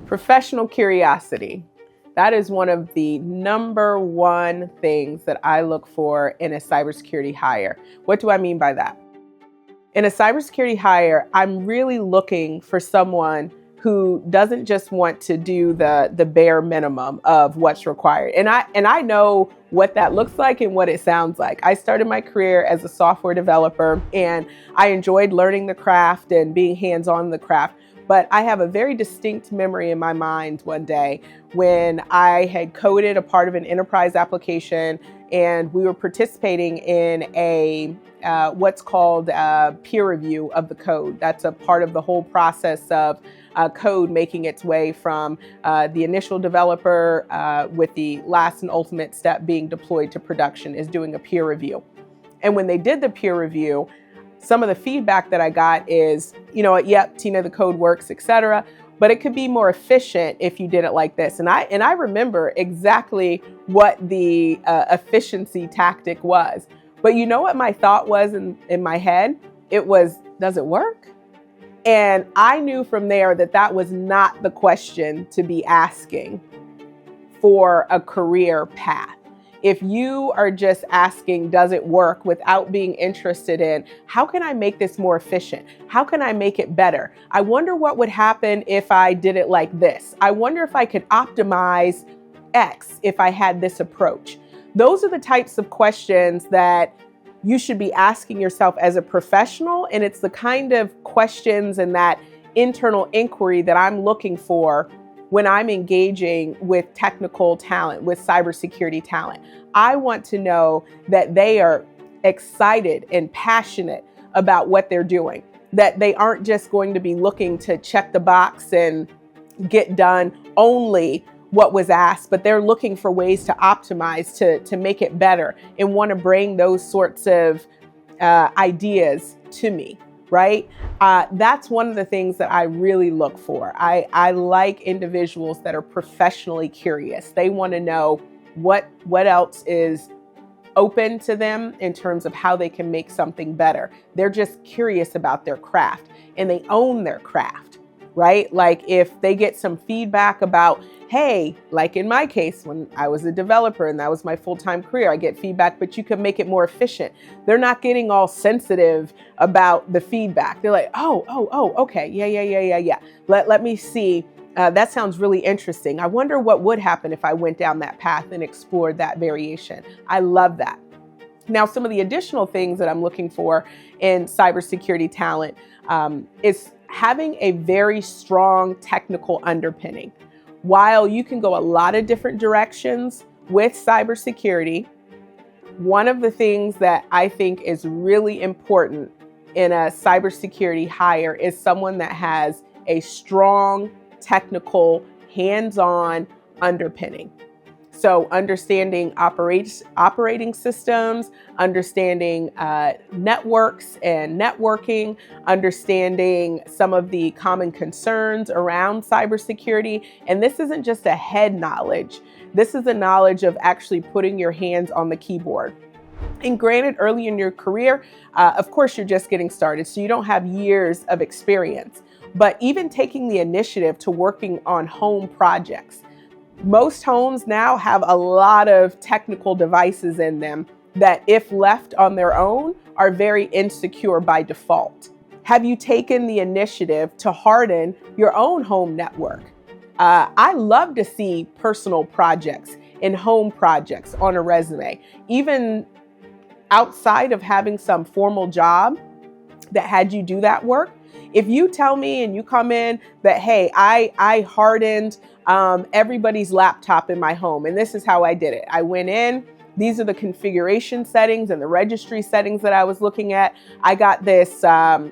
Professional curiosity. That is one of the number one things that I look for in a cybersecurity hire. What do I mean by that? In a cybersecurity hire, I'm really looking for someone who doesn't just want to do the bare minimum of what's required. And I know what that looks like and what it sounds like. I started my career as a software developer, and I enjoyed learning the craft and being hands-on in the craft. But I have a very distinct memory in my mind one day when I had coded a part of an enterprise application, and we were participating in a what's called peer review of the code. That's a part of the whole process of code making its way from the initial developer with the last and ultimate step being deployed to production, is doing a peer review. And when they did the peer review, some of the feedback that I got is, you know what, yep, Tina, the code works, etc. But it could be more efficient if you did it like this. And I remember exactly what the efficiency tactic was. But you know what my thought was in my head? It was, does it work? And I knew from there that that was not the question to be asking for a career path. If you are just asking, does it work, without being interested in, how can I make this more efficient? How can I make it better? I wonder what would happen if I did it like this. I wonder if I could optimize X if I had this approach. Those are the types of questions that you should be asking yourself as a professional. And it's the kind of questions and that internal inquiry that I'm looking for when I'm engaging with technical talent, with cybersecurity talent. I want to know that they are excited and passionate about what they're doing, that they aren't just going to be looking to check the box and get done only what was asked, but they're looking for ways to optimize, to make it better, and want to bring those sorts of ideas to me. Right? That's one of the things that I really look for. I like individuals that are professionally curious. They want to know what else is open to them in terms of how they can make something better. They're just curious about their craft, and they own their craft, right? Like if they get some feedback about, hey, like in my case, when I was a developer and that was my full-time career, I get feedback, but you can make it more efficient. They're not getting all sensitive about the feedback. They're like, oh, okay, yeah. Let me see. That sounds really interesting. I wonder what would happen if I went down that path and explored that variation. I love that. Now, some of the additional things that I'm looking for in cybersecurity talent is having a very strong technical underpinning. While you can go a lot of different directions with cybersecurity, one of the things that I think is really important in a cybersecurity hire is someone that has a strong technical, hands-on underpinning. So understanding operating systems, understanding networks and networking, understanding some of the common concerns around cybersecurity. And this isn't just a head knowledge. This is a knowledge of actually putting your hands on the keyboard. And granted, early in your career, of course, you're just getting started, so you don't have years of experience. But even taking the initiative to working on home projects. Most homes now have a lot of technical devices in them that, if left on their own, are very insecure by default. Have you taken the initiative to harden your own home network? I love to see personal projects and home projects on a resume, even outside of having some formal job that had you do that work. If you tell me and you come in that, hey, I hardened everybody's laptop in my home, and this is how I did it. I went in, these are the configuration settings and the registry settings that I was looking at. I got this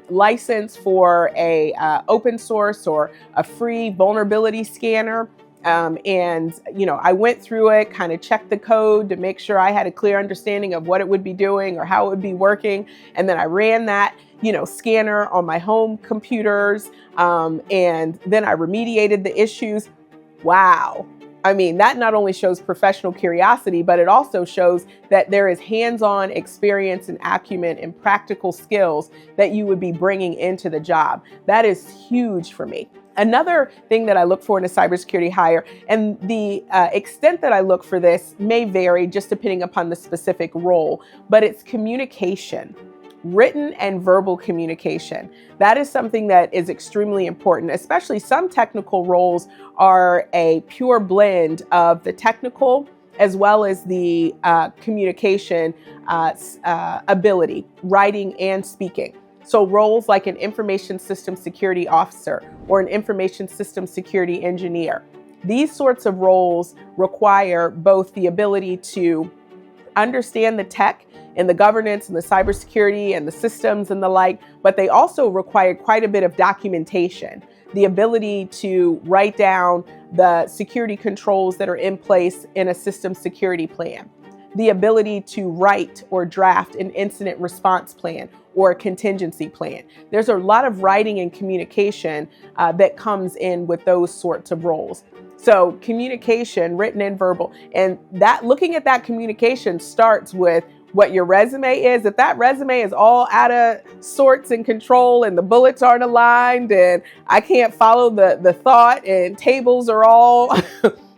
license for a open source or a free vulnerability scanner. And, you know, I went through it, kind of checked the code to make sure I had a clear understanding of what it would be doing or how it would be working. And then I ran that, scanner on my home computers. And then I remediated the issues. Wow. I mean, that not only shows professional curiosity, but it also shows that there is hands-on experience and acumen and practical skills that you would be bringing into the job. That is huge for me. Another thing that I look for in a cybersecurity hire, and the extent that I look for this may vary just depending upon the specific role, but it's communication, written and verbal communication. That is something that is extremely important, especially some technical roles are a pure blend of the technical as well as the communication ability, writing and speaking. So roles like an information system security officer or an information system security engineer. These sorts of roles require both the ability to understand the tech and the governance and the cybersecurity and the systems and the like, but they also require quite a bit of documentation. The ability to write down the security controls that are in place in a system security plan. The ability to write or draft an incident response plan or a contingency plan. There's a lot of writing and communication that comes in with those sorts of roles. So communication, written and verbal, and that looking at that communication starts with what your resume is. If that resume is all out of sorts and control and the bullets aren't aligned and I can't follow the thought and tables are all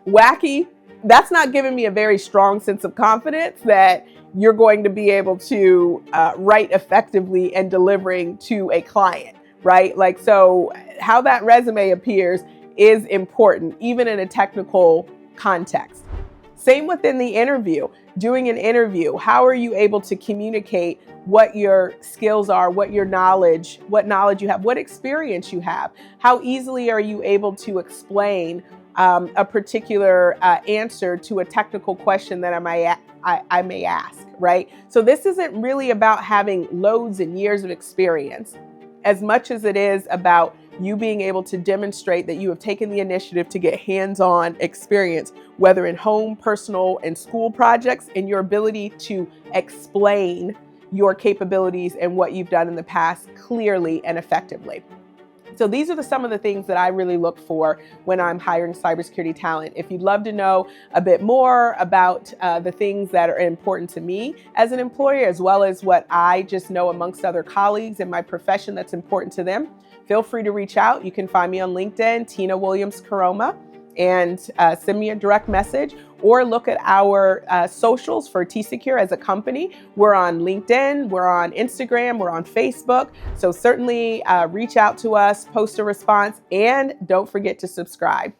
wacky, that's not giving me a very strong sense of confidence that you're going to be able to write effectively and delivering to a client, right? Like, so how that resume appears is important, even in a technical context. Same within the interview. Doing an interview, how are you able to communicate what your skills are, what knowledge you have, what experience you have? How easily are you able to explain a particular answer to a technical question that I may ask, right? So this isn't really about having loads and years of experience as much as it is about you being able to demonstrate that you have taken the initiative to get hands-on experience, whether in home, personal, and school projects, and your ability to explain your capabilities and what you've done in the past clearly and effectively. So these are some of the things that I really look for when I'm hiring cybersecurity talent. If you'd love to know a bit more about the things that are important to me as an employer, as well as what I just know amongst other colleagues in my profession that's important to them, feel free to reach out. You can find me on LinkedIn, Tina Williams-Koroma, and send me a direct message, or look at our socials for TCecure as a company. We're on LinkedIn, we're on Instagram, we're on Facebook. So certainly reach out to us, post a response, and don't forget to subscribe.